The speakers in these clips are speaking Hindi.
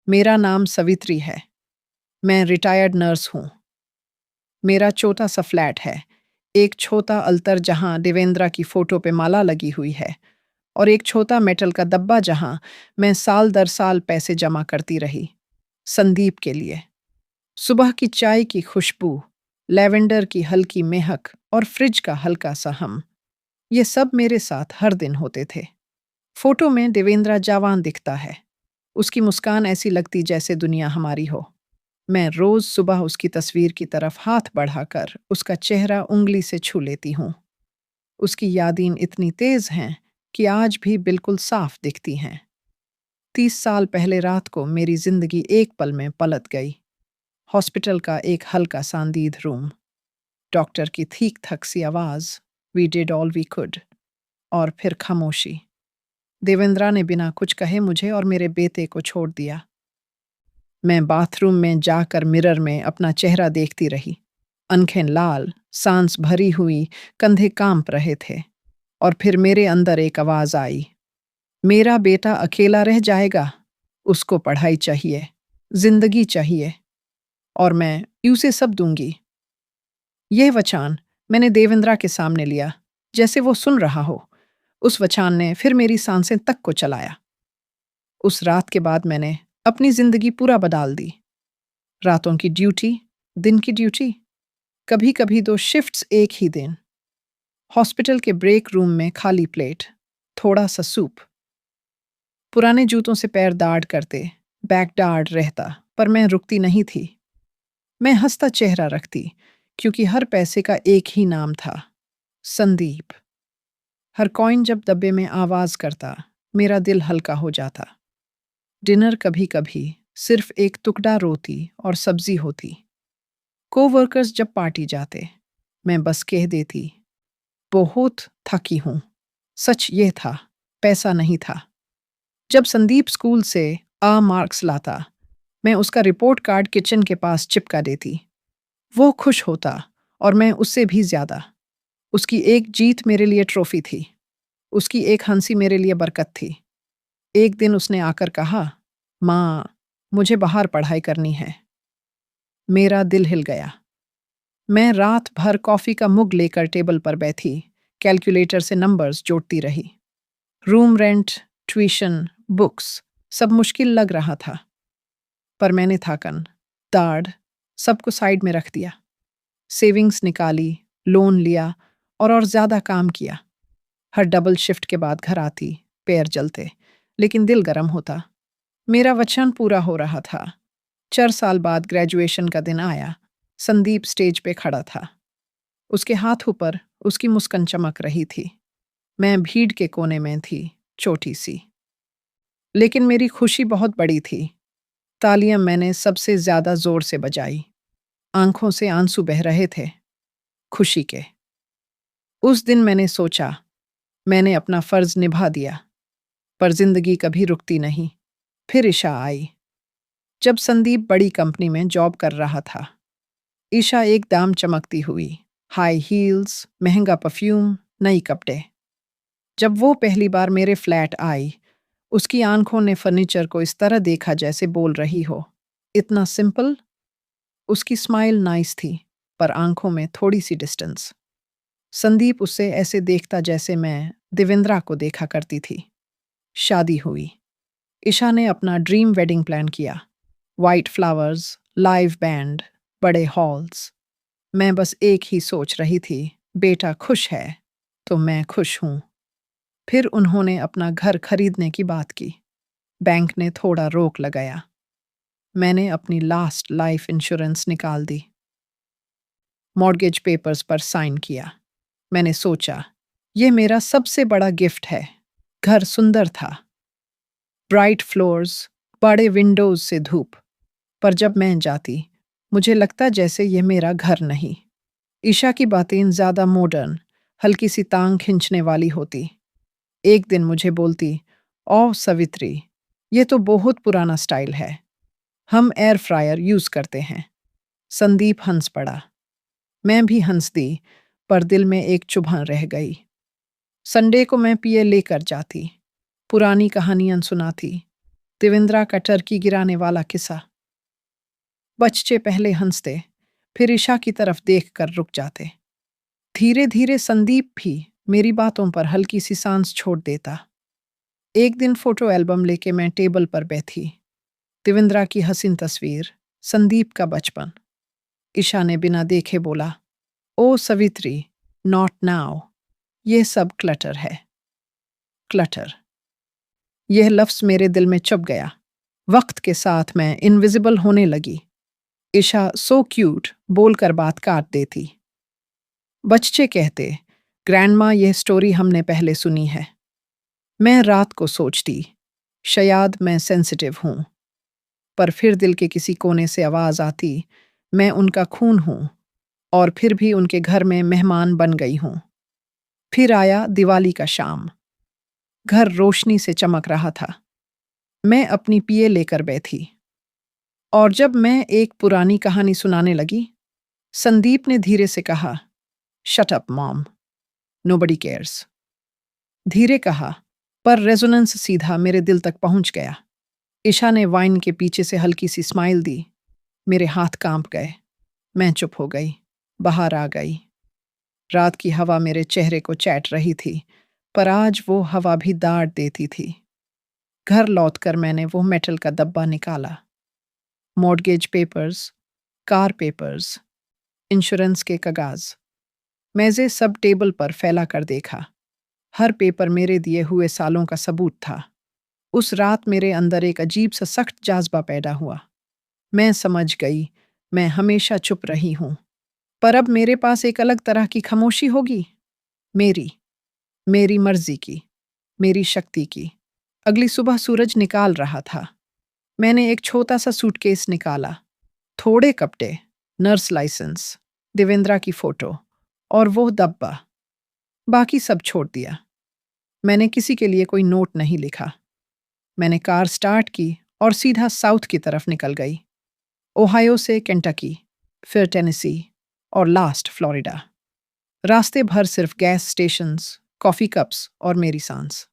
मेरा नाम सवित्री है। मैं रिटायर्ड नर्स हूँ। मेरा छोटा सा फ्लैट है। एक छोटा अल्तर जहाँ देवेंद्रा की फोटो पे माला लगी हुई है और एक छोटा मेटल का डब्बा जहाँ मैं साल दर साल पैसे जमा करती रही। संदीप के लिए। सुबह की चाय की खुशबू, लैवेंडर की हल्की महक और फ्रिज का हल्का सा हम। ये सब मेरे साथ हर दिन होते थे। फोटो में देवेंद्रा जवान दिखता है। उसकी मुस्कान ऐसी लगती जैसे दुनिया हमारी हो। मैं रोज सुबह उसकी तस्वीर की तरफ हाथ बढ़ाकर उसका चेहरा उंगली से छू लेती हूँ। उसकी यादें इतनी तेज हैं कि आज भी बिल्कुल साफ दिखती हैं। 30 साल पहले रात को मेरी जिंदगी एक पल में पलट गई। हॉस्पिटल का एक हल्का सांदीद रूम, डॉक्टर की ठीक थक सी आवाज, we did all we could, और फिर खामोशी। देवेंद्रा ने बिना कुछ कहे मुझे और मेरे बेटे को छोड़ दिया। मैं बाथरूम में जाकर मिरर में अपना चेहरा देखती रही। आंखें लाल, सांस भरी हुई, कंधे कांप रहे थे। और फिर मेरे अंदर एक आवाज आई, मेरा बेटा अकेला रह जाएगा। उसको पढ़ाई चाहिए, जिंदगी चाहिए, और मैं उसे सब दूंगी। यह वचन मैंने देवेंद्रा के सामने लिया, जैसे वो सुन रहा हो। उस वचन ने फिर मेरी सांसें तक को चलाया। उस रात के बाद मैंने अपनी जिंदगी पूरा बदल दी। रातों की ड्यूटी, दिन की ड्यूटी, कभी कभी 2 शिफ्ट्स एक ही दिन। हॉस्पिटल के ब्रेक रूम में खाली प्लेट, थोड़ा सा सूप। पुराने जूतों से पैर दाढ़ करते, बैक दाढ़ रहता, पर मैं रुकती नहीं थी। मैं हंसता चेहरा रखती, क्योंकि हर पैसे का एक ही नाम था, संदीप। हर कॉइन जब डब्बे में आवाज करता, मेरा दिल हल्का हो जाता। डिनर कभी कभी सिर्फ एक टुकड़ा रोटी और सब्जी होती। कोवर्कर्स जब पार्टी जाते, मैं बस कह देती, बहुत थकी हूं। सच ये था, पैसा नहीं था। जब संदीप स्कूल से मार्क्स लाता, मैं उसका रिपोर्ट कार्ड किचन के पास चिपका देती। वो खुश होता, और मैं उससे भी ज्यादा। उसकी एक जीत मेरे लिए ट्रॉफी थी। उसकी एक हंसी मेरे लिए बरकत थी। एक दिन उसने आकर कहा, माँ, मुझे बाहर पढ़ाई करनी है। मेरा दिल हिल गया। मैं रात भर कॉफी का मुग लेकर टेबल पर बैठी, कैलकुलेटर से नंबर्स जोड़ती रही। रूम रेंट, ट्यूशन, बुक्स, सब मुश्किल लग रहा था। पर मैंने थकन, दाढ़, सबको साइड में रख दिया। सेविंग्स निकाली, लोन लिया, और ज्यादा काम किया। हर डबल शिफ्ट के बाद घर आती, पैर जलते, लेकिन दिल गर्म होता। मेरा वचन पूरा हो रहा था। 4 साल बाद ग्रेजुएशन का दिन आया। संदीप स्टेज पे खड़ा था। उसके हाथों पर उसकी मुस्कान चमक रही थी। मैं भीड़ के कोने में थी, छोटी सी। लेकिन मेरी खुशी बहुत बड़ी थी। तालियां मैंने सबसे ज्यादा जोर से बजाई। आंखों से आंसू बह रहे थे, खुशी के। उस दिन मैंने सोचा, मैंने अपना फर्ज निभा दिया। पर जिंदगी कभी रुकती नहीं। फिर ईशा आई। जब संदीप बड़ी कंपनी में जॉब कर रहा था, ईशा एकदम चमकती हुई, हाई हील्स, महंगा परफ्यूम, नई कपड़े। जब वो पहली बार मेरे फ्लैट आई, उसकी आंखों ने फर्नीचर को इस तरह देखा जैसे बोल रही हो, इतना सिंपल। उसकी स्माइल नाइस थी, पर आंखों में थोड़ी सी डिस्टेंस। संदीप उससे ऐसे देखता जैसे मैं देवेंद्रा को देखा करती थी। शादी हुई। ईशा ने अपना ड्रीम वेडिंग प्लान किया। वाइट फ्लावर्स, लाइव बैंड, बड़े हॉल्स। मैं बस एक ही सोच रही थी, बेटा खुश है तो मैं खुश हूं। फिर उन्होंने अपना घर खरीदने की बात की। बैंक ने थोड़ा रोक लगाया। मैंने अपनी लास्ट लाइफ इंश्योरेंस निकाल दी। मॉर्गेज पेपर्स पर साइन किया। मैंने सोचा, यह मेरा सबसे बड़ा गिफ्ट है। घर सुंदर था, ब्राइट फ्लोर्स, बड़े विंडोज से धूप। पर जब मैं जाती, मुझे लगता जैसे यह मेरा घर नहीं। ईशा की बातें ज्यादा मॉडर्न, हल्की सी टांग खींचने वाली होती। एक दिन मुझे बोलती, ओ सवित्री, ये तो बहुत पुराना स्टाइल है। हम एयर फ्रायर यूज करते हैं। संदीप हंस पड़ा। मैं भी हंस दी, पर दिल में एक चुभन रह गई। संडे को मैं पिए लेकर जाती, पुरानी कहानियां सुनाती, देवेंद्रा का टर्की गिराने वाला किस्सा। बच्चे पहले हंसते, फिर ईशा की तरफ देखकर रुक जाते। धीरे धीरे संदीप भी मेरी बातों पर हल्की सी सांस छोड़ देता। एक दिन फोटो एल्बम लेके मैं टेबल पर बैठी। देवेंद्रा की हसीन तस्वीर, संदीप का बचपन। ईशा ने बिना देखे बोला, ओ सवित्री, नॉट नाउ। ये सब क्लटर है। क्लटर, यह लफ्ज मेरे दिल में चुभ गया। वक्त के साथ मैं इनविजिबल होने लगी। ईशा सो क्यूट बोलकर बात काट देती। बच्चे कहते, ग्रैंडमा यह स्टोरी हमने पहले सुनी है। मैं रात को सोचती, शायद मैं सेंसिटिव हूं। पर फिर दिल के किसी कोने से आवाज आती, मैं उनका खून हूं और फिर भी उनके घर में मेहमान बन गई हूं। फिर आया दिवाली का शाम। घर रोशनी से चमक रहा था। मैं अपनी पिए लेकर बैठी और जब मैं एक पुरानी कहानी सुनाने लगी, संदीप ने धीरे से कहा, shut up mom, nobody cares. धीरे कहा, पर रेजोनेंस सीधा मेरे दिल तक पहुंच गया। ईशा ने वाइन के पीछे से हल्की सी स्माइल दी। मेरे हाथ कांप गए। मैं चुप हो गई, बाहर आ गई। रात की हवा मेरे चेहरे को चैट रही थी, पर आज वो हवा भी दाड़ देती थी। घर लौटकर मैंने वो मेटल का डब्बा निकाला। Mortgage papers, car papers, insurance के कागज, मेज़े सब टेबल पर फैला कर देखा। हर पेपर मेरे दिए हुए सालों का सबूत था। उस रात मेरे अंदर एक अजीब सा सख्त जज्बा पैदा हुआ। मैं समझ गई, मैं हमेशा चुप रही हूं, पर अब मेरे पास एक अलग तरह की खामोशी होगी। मेरी मेरी मर्जी की, मेरी शक्ति की। अगली सुबह सूरज निकाल रहा था। मैंने एक छोटा सा सूटकेस निकाला। थोड़े कपड़े, नर्स लाइसेंस, देवेंद्रा की फोटो और वो डब्बा। बाकी सब छोड़ दिया। मैंने किसी के लिए कोई नोट नहीं लिखा। मैंने कार स्टार्ट की और सीधा साउथ की तरफ निकल गई। ओहायो से केंटकी, फिर टेनेसी और लास्ट फ्लोरिडा। रास्ते भर सिर्फ गैस स्टेशंस, कॉफ़ी कप्स और मेरी सांस।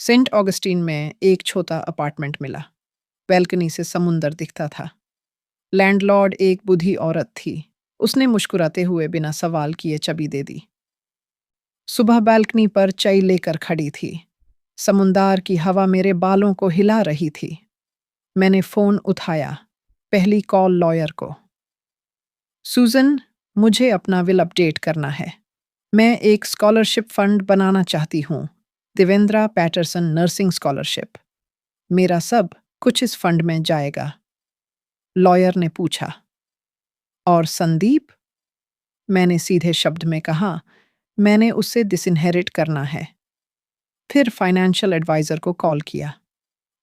सेंट ऑगस्टीन में एक छोटा अपार्टमेंट मिला। बैल्कनी से समुंदर दिखता था। लैंडलॉर्ड एक बूढ़ी औरत थी। उसने मुस्कुराते हुए बिना सवाल किए चाबी दे दी। सुबह बैल्कनी पर चाय लेकर खड़ी थी। समुंदर की हवा मेरे बालों को हिला रही थी। मैंने फ़ोन उठाया। पहली कॉल लॉयर को। सूजन, मुझे अपना विल अपडेट करना है। मैं एक स्कॉलरशिप फंड बनाना चाहती हूँ, देवेंद्रा पैटरसन नर्सिंग स्कॉलरशिप। मेरा सब कुछ इस फंड में जाएगा। लॉयर ने पूछा, और संदीप? मैंने सीधे शब्द में कहा, मैंने उससे डिसइनहेरिट करना है। फिर फाइनेंशियल एडवाइजर को कॉल किया।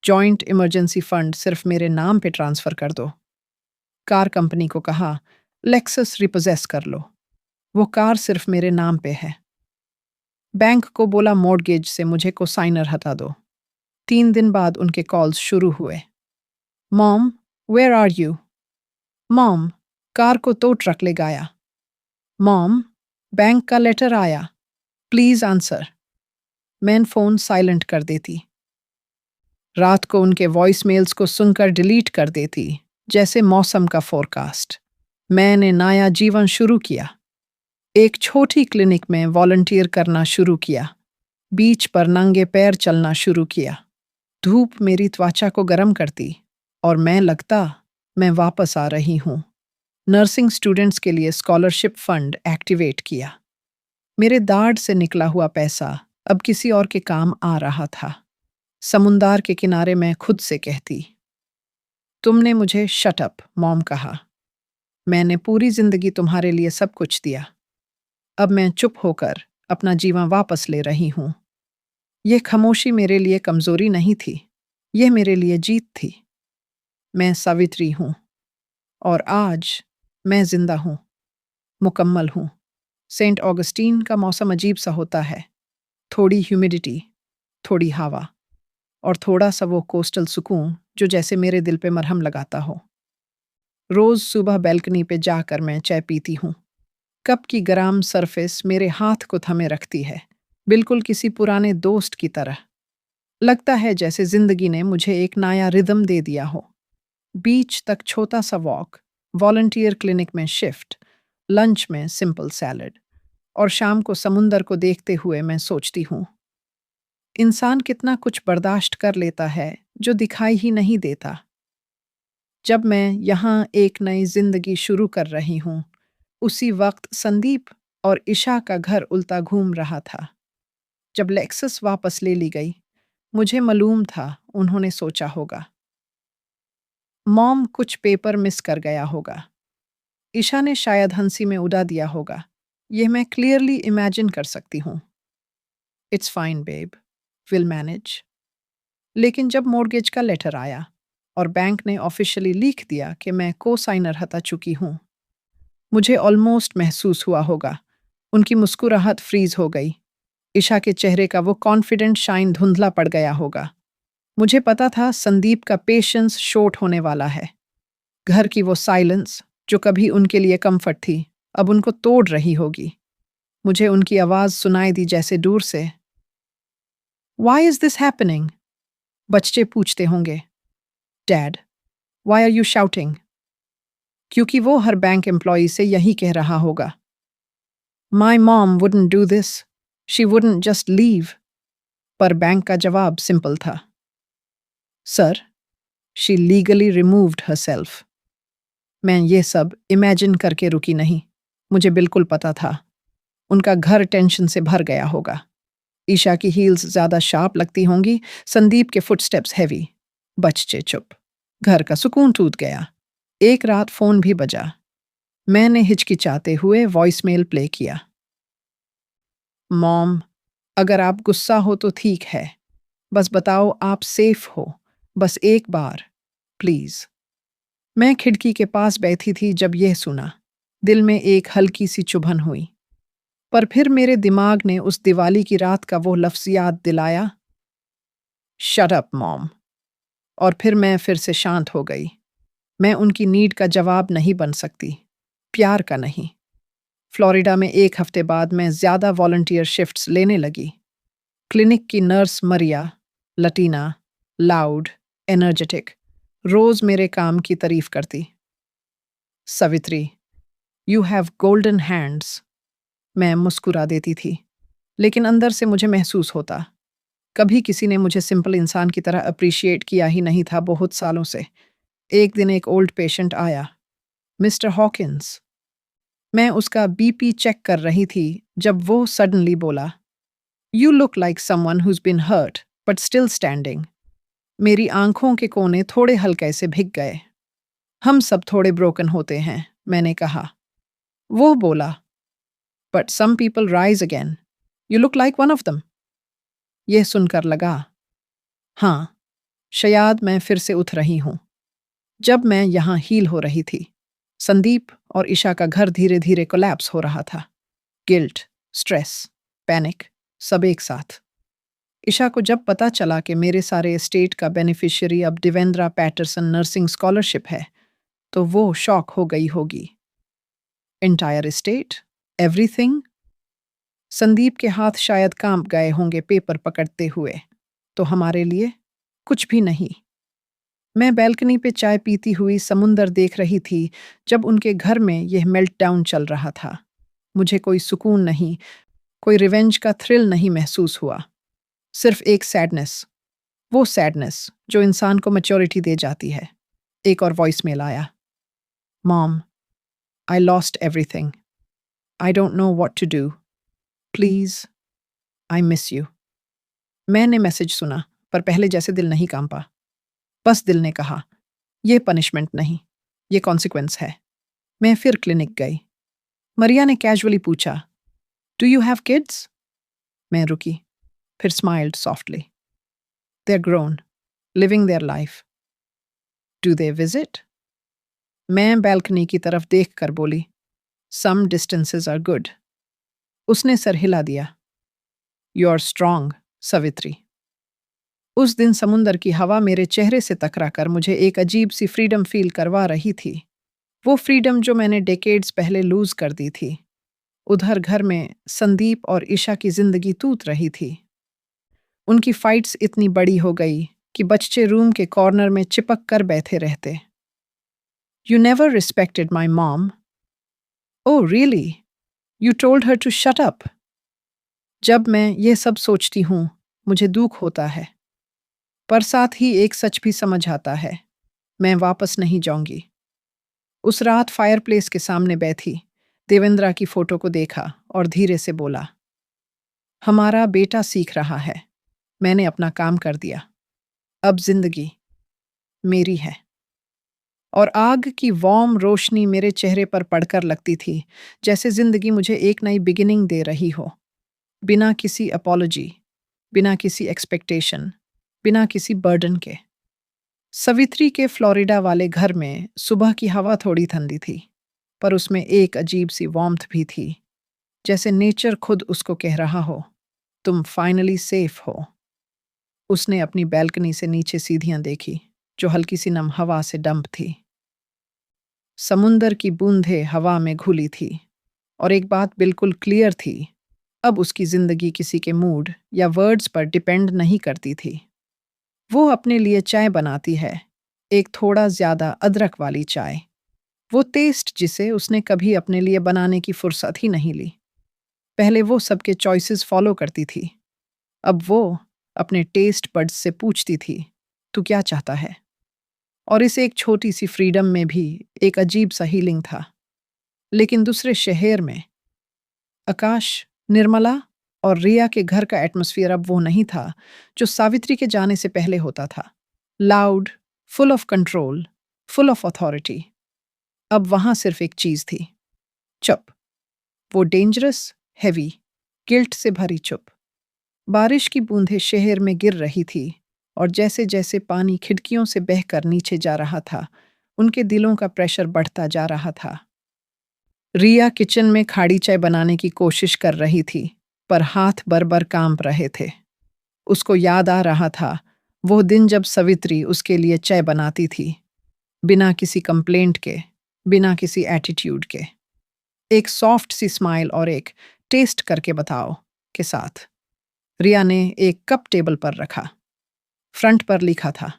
जॉइंट इमरजेंसी फंड सिर्फ मेरे नाम पे ट्रांसफ़र कर दो। कार कंपनी को कहा, लेक्सस रिपोजेस कर लो। वो कार सिर्फ मेरे नाम पे है। बैंक को बोला मॉर्गेज से मुझे कोसाइनर हटा दो। 3 दिन बाद उनके कॉल्स शुरू हुए। Mom, where are you? Mom, car को तो ट्रक ले गया। मॉम, बैंक का लेटर आया, प्लीज आंसर। मैं फ़ोन साइलेंट कर देती। रात को उनके वॉइस मेल्स को सुनकर डिलीट कर देती, जैसे मौसम का फोरकास्ट। मैंने नया जीवन शुरू किया। एक छोटी क्लिनिक में वॉलंटियर करना शुरू किया। बीच पर नंगे पैर चलना शुरू किया। धूप मेरी त्वचा को गर्म करती और मैं लगता मैं वापस आ रही हूँ। नर्सिंग स्टूडेंट्स के लिए स्कॉलरशिप फंड एक्टिवेट किया। मेरे दाढ़ से निकला हुआ पैसा अब किसी और के काम आ रहा था। समुंदर के किनारे मैं खुद से कहती, तुमने मुझे शट अप मॉम कहा। मैंने पूरी जिंदगी तुम्हारे लिए सब कुछ दिया। अब मैं चुप होकर अपना जीवन वापस ले रही हूं। यह खामोशी मेरे लिए कमजोरी नहीं थी, यह मेरे लिए जीत थी। मैं सावित्री हूं और आज मैं जिंदा हूं, मुकम्मल हूं। सेंट ऑगस्टीन का मौसम अजीब सा होता है। थोड़ी ह्यूमिडिटी, थोड़ी हवा और थोड़ा सा वो कोस्टल सुकून जो जैसे मेरे दिल पे मरहम लगाता हो। रोज सुबह बैल्कनी पे जाकर मैं चाय पीती हूँ। कप की गरम सरफेस मेरे हाथ को थमे रखती है, बिल्कुल किसी पुराने दोस्त की तरह। लगता है जैसे जिंदगी ने मुझे एक नया रिदम दे दिया हो। बीच तक छोटा सा वॉक, वॉलंटियर क्लिनिक में शिफ्ट, लंच में सिंपल सैलड और शाम को समुंदर को देखते हुए मैं सोचती हूँ, इंसान कितना कुछ बर्दाश्त कर लेता है जो दिखाई ही नहीं देता। जब मैं यहाँ एक नई जिंदगी शुरू कर रही हूँ, उसी वक्त संदीप और ईशा का घर उल्टा घूम रहा था। जब लेक्सस वापस ले ली गई, मुझे मालूम था उन्होंने सोचा होगा, मॉम कुछ पेपर मिस कर गया होगा। ईशा ने शायद हंसी में उड़ा दिया होगा। यह मैं क्लियरली इमेजिन कर सकती हूँ। It's fine babe, will manage. लेकिन जब मॉर्गेज का लेटर आया और बैंक ने ऑफिशियली लिख दिया कि मैं को साइनर हता चुकी हूँ, मुझे ऑलमोस्ट महसूस हुआ होगा। उनकी मुस्कुराहट फ्रीज हो गई। ईशा के चेहरे का वो कॉन्फिडेंट शाइन धुंधला पड़ गया होगा। मुझे पता था संदीप का पेशेंस शॉर्ट होने वाला है। घर की वो साइलेंस जो कभी उनके लिए कंफर्ट थी, अब उनको तोड़ रही होगी। मुझे उनकी आवाज सुनाई दी जैसे दूर से। Why is this happening? बच्चे पूछते होंगे। Dad, why are you shouting? क्योंकि वो हर बैंक एम्प्लॉई से यही कह रहा होगा। My mom wouldn't do this, she wouldn't just leave. पर बैंक का जवाब सिंपल था। Sir, she legally removed herself. मैं ये सब इमेजिन करके रुकी नहीं। मुझे बिल्कुल पता था उनका घर टेंशन से भर गया होगा। ईशा की हील्स ज्यादा शार्प लगती होंगी, संदीप के फुटस्टेप्स हैवी। बच्चे चुप। घर का सुकून टूट गया। एक रात फोन भी बजा। मैंने हिचकिचाते हुए वॉइसमेल प्ले किया। मॉम, अगर आप गुस्सा हो तो ठीक है, बस बताओ आप सेफ हो, बस एक बार प्लीज। मैं खिड़की के पास बैठी थी जब यह सुना। दिल में एक हल्की सी चुभन हुई। पर फिर मेरे दिमाग ने उस दिवाली की रात का वो लफ्ज़ याद दिलाया, शट अप मॉम। और फिर से शांत हो गई। मैं उनकी नीड का जवाब नहीं बन सकती, प्यार का नहीं। फ्लोरिडा में एक हफ्ते बाद मैं ज़्यादा वॉलंटियर शिफ्ट्स लेने लगी। क्लिनिक की नर्स मरिया, लटीना, लाउड, एनर्जेटिक, रोज़ मेरे काम की तारीफ करती। Savitri, you have golden hands. मैं मुस्कुरा देती थी, लेकिन अंदर से मुझे महसूस होता, कभी किसी ने मुझे सिंपल इंसान की तरह अप्रिशिएट किया ही नहीं था बहुत सालों से। एक दिन एक ओल्ड पेशेंट आया, मिस्टर हॉकिंस। मैं उसका बीपी चेक कर रही थी जब वो सडनली बोला, you look like someone who's been hurt but still standing. मेरी आंखों के कोने थोड़े हल्के से भिग गए। हम सब थोड़े ब्रोकन होते हैं, मैंने कहा। वो बोला, but some people rise again, you look like one of them. यह सुनकर लगा, हाँ, शायद मैं फिर से उठ रही हूं। जब मैं यहां हील हो रही थी, संदीप और ईशा का घर धीरे धीरे कोलैप्स हो रहा था। गिल्ट, स्ट्रेस, पैनिक, सब एक साथ। ईशा को जब पता चला कि मेरे सारे एस्टेट का बेनिफिशियरी अब देवेंद्रा पैटरसन नर्सिंग स्कॉलरशिप है, तो वो शॉक हो गई होगी। Entire estate, everything. संदीप के हाथ शायद कांप गए होंगे पेपर पकड़ते हुए। तो हमारे लिए कुछ भी नहीं। मैं बैल्कनी पे चाय पीती हुई समुंदर देख रही थी जब उनके घर में यह मेल्टडाउन चल रहा था। मुझे कोई सुकून नहीं, कोई रिवेंज का थ्रिल नहीं महसूस हुआ। सिर्फ एक सैडनेस, वो सैडनेस जो इंसान को मैच्योरिटी दे जाती है। एक और वॉइसमेल आया, mom, I lost everything, I don't know what to do, please, I miss you. मैंने मैसेज सुना, पर पहले जैसे दिल नहीं कांपा। बस दिल ने कहा, यह पनिशमेंट नहीं, ये कॉन्सिक्वेंस है। मैं फिर क्लिनिक गई। मरिया ने कैजुअली पूछा, डू यू हैव किड्स? मैं रुकी, फिर smiled softly. They are grown, living their life. Do they visit? मैं बैल्कनी की तरफ देख कर बोली, सम डिस्टेंसेस आर गुड। उसने सर हिला दिया। You are strong, Savitri. उस दिन समुंदर की हवा मेरे चेहरे से टकराकर मुझे एक अजीब सी फ्रीडम फील करवा रही थी। वो फ्रीडम जो मैंने डेकेड्स पहले लूज कर दी थी। उधर घर में संदीप और ईशा की जिंदगी टूट रही थी। उनकी फाइट्स इतनी बड़ी हो गई कि बच्चे रूम के कॉर्नर में चिपक कर बैठे रहते। You never respected my mom. Oh really? You told her to shut up. जब मैं ये सब सोचती हूँ, मुझे दुख होता है, पर साथ ही एक सच भी समझ आता है, मैं वापस नहीं जाऊंगी। उस रात फायरप्लेस के सामने बैठी देवेंद्रा की फोटो को देखा और धीरे से बोला, हमारा बेटा सीख रहा है। मैंने अपना काम कर दिया। अब जिंदगी मेरी है। और आग की वार्म रोशनी मेरे चेहरे पर पड़कर लगती थी, जैसे जिंदगी मुझे एक नई बिगिनिंग दे रही हो। बिना किसी अपॉलॉजी, बिना किसी एक्सपेक्टेशन, बिना किसी बर्डन के। सवित्री के फ्लोरिडा वाले घर में सुबह की हवा थोड़ी ठंडी थी, पर उसमें एक अजीब सी वार्मथ भी थी, जैसे नेचर खुद उसको कह रहा हो, तुम फाइनली सेफ हो। उसने अपनी बैल्कनी से नीचे सीढ़ियां देखी, जो हल्की सी नम हवा से डंप थी। समुंदर की बूंदें हवा में घुली थी, और एक बात बिल्कुल क्लियर थी, अब उसकी जिंदगी किसी के मूड या वर्ड्स पर डिपेंड नहीं करती थी। वो अपने लिए चाय बनाती है, एक थोड़ा ज्यादा अदरक वाली चाय, वो टेस्ट जिसे उसने कभी अपने लिए बनाने की फुर्सत ही नहीं ली। पहले वो सबके चॉइसेस फॉलो करती थी, अब वो अपने टेस्ट बड्स से पूछती थी, तू क्या चाहता है? और इस एक छोटी सी फ्रीडम में भी एक अजीब सा हीलिंग था। लेकिन दूसरे शहर में आकाश, निर्मला और रिया के घर का एटमॉस्फेयर अब वो नहीं था जो सावित्री के जाने से पहले होता था। Loud, full of control, full of authority. अब वहां सिर्फ एक चीज थी, चुप। वो डेंजरस, हैवी, गिल्ट से भरी चुप। बारिश की बूंदें शहर में गिर रही थी, और जैसे जैसे पानी खिड़कियों से बहकर नीचे जा रहा था, उनके दिलों का प्रेशर बढ़ता जा रहा था। रिया किचन में खाड़ी चाय बनाने की कोशिश कर रही थी, पर हाथ बर कांप रहे थे। उसको याद आ रहा था वो दिन जब सवित्री उसके लिए चाय बनाती थी, बिना किसी कंप्लेंट के, बिना किसी एटीट्यूड के। एक सॉफ्ट सी स्माइल और एक टेस्ट करके बताओ के साथ। रिया ने एक कप टेबल पर रखा। फ्रंट पर लिखा था,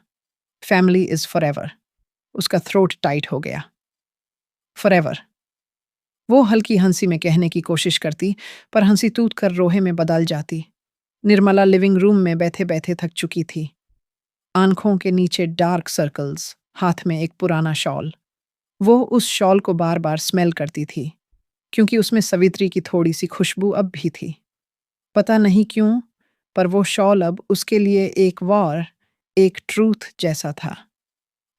फैमिली इज फॉरएवर। उसका थ्रोट टाइट हो गया। फॉरएवर। वो हल्की हंसी में कहने की कोशिश करती, पर हंसी टूट कर रोहे में बदल जाती। निर्मला लिविंग रूम में बैठे बैठे थक चुकी थी। आंखों के नीचे डार्क सर्कल्स, हाथ में एक पुराना शॉल। वो उस शॉल को बार बार स्मेल करती थी, क्योंकि उसमें सवित्री की थोड़ी सी खुशबू अब भी थी। पता नहीं क्यों, पर वो शॉल अब उसके लिए एक वॉर, एक ट्रूथ जैसा था।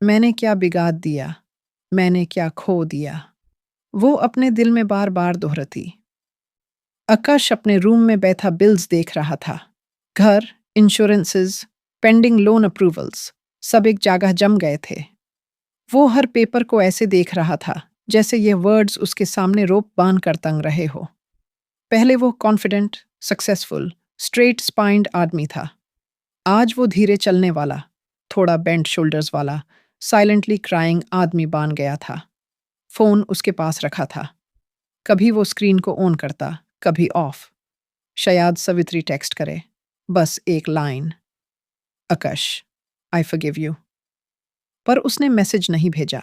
मैंने क्या बिगाड़ दिया? मैंने क्या खो दिया? वो अपने दिल में बार बार दोहराती। आकाश अपने रूम में बैठा बिल्स देख रहा था। घर, इंश्योरेंसेस, पेंडिंग लोन अप्रूवल्स, सब एक जगह जम गए थे। वो हर पेपर को ऐसे देख रहा था जैसे ये वर्ड्स उसके सामने रोप बांध कर तंग रहे हो। पहले वो कॉन्फिडेंट, सक्सेसफुल, स्ट्रेट स्पाइन्ड आदमी था। आज वो धीरे चलने वाला, थोड़ा बेंट शोल्डर्स वाला, साइलेंटली क्राइंग आदमी बन गया था। फोन उसके पास रखा था। कभी वो स्क्रीन को ऑन करता, कभी ऑफ। शायद सवित्री टेक्स्ट करे, बस एक line, Akash, I forgive you. पर उसने मैसेज नहीं भेजा,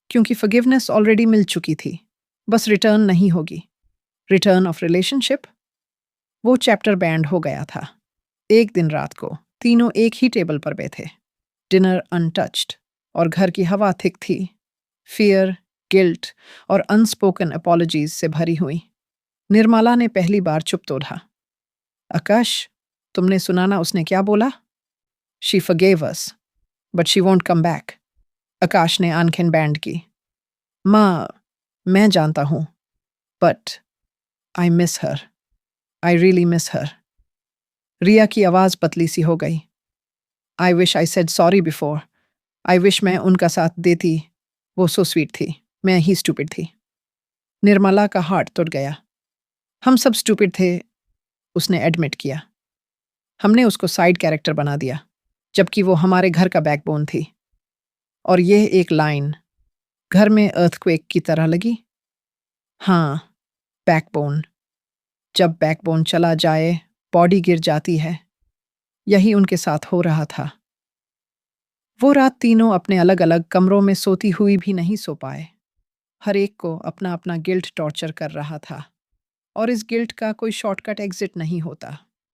क्योंकि फॉरगिवनेस ऑलरेडी मिल चुकी थी, बस रिटर्न नहीं होगी। Return of relationship? वो चैप्टर बैंड हो गया था। एक दिन रात को तीनों एक ही टेबल पर बैठे, डिनर अनटच्ड, और घर की हवा थिक थी, फियर, गिल्ट और अनस्पोकन अपॉलॉजीज से भरी हुई। निर्मला ने पहली बार चुप तोड़ा। आकाश, तुमने सुना ना उसने क्या बोला? She forgave us, but she won't come back. Akash ने आंखें बैंड की। माँ, मैं जानता हूं, but I miss her. I really miss her. Riya की आवाज पतली सी हो गई। I wish I said sorry before. I wish मैं उनका साथ देती। वो सो स्वीट थी, मैं ही स्टूपिड थी। निर्मला का हार्ट टूट गया। हम सब स्टूपिड थे, उसने एडमिट किया। हमने उसको साइड कैरेक्टर बना दिया, जबकि वो हमारे घर का बैकबोन थी। और यह एक लाइन घर में अर्थक्वेक की तरह लगी। हाँ, बैकबोन। जब बैकबोन चला जाए, बॉडी गिर जाती है। यही उनके साथ हो रहा था। वो रात तीनों अपने अलग-अलग कमरों में सोती हुई भी नहीं सो पाए। हर एक को अपना-अपना गिल्ट टॉर्चर कर रहा था और इस गिल्ट का कोई शॉर्टकट एग्जिट नहीं होता।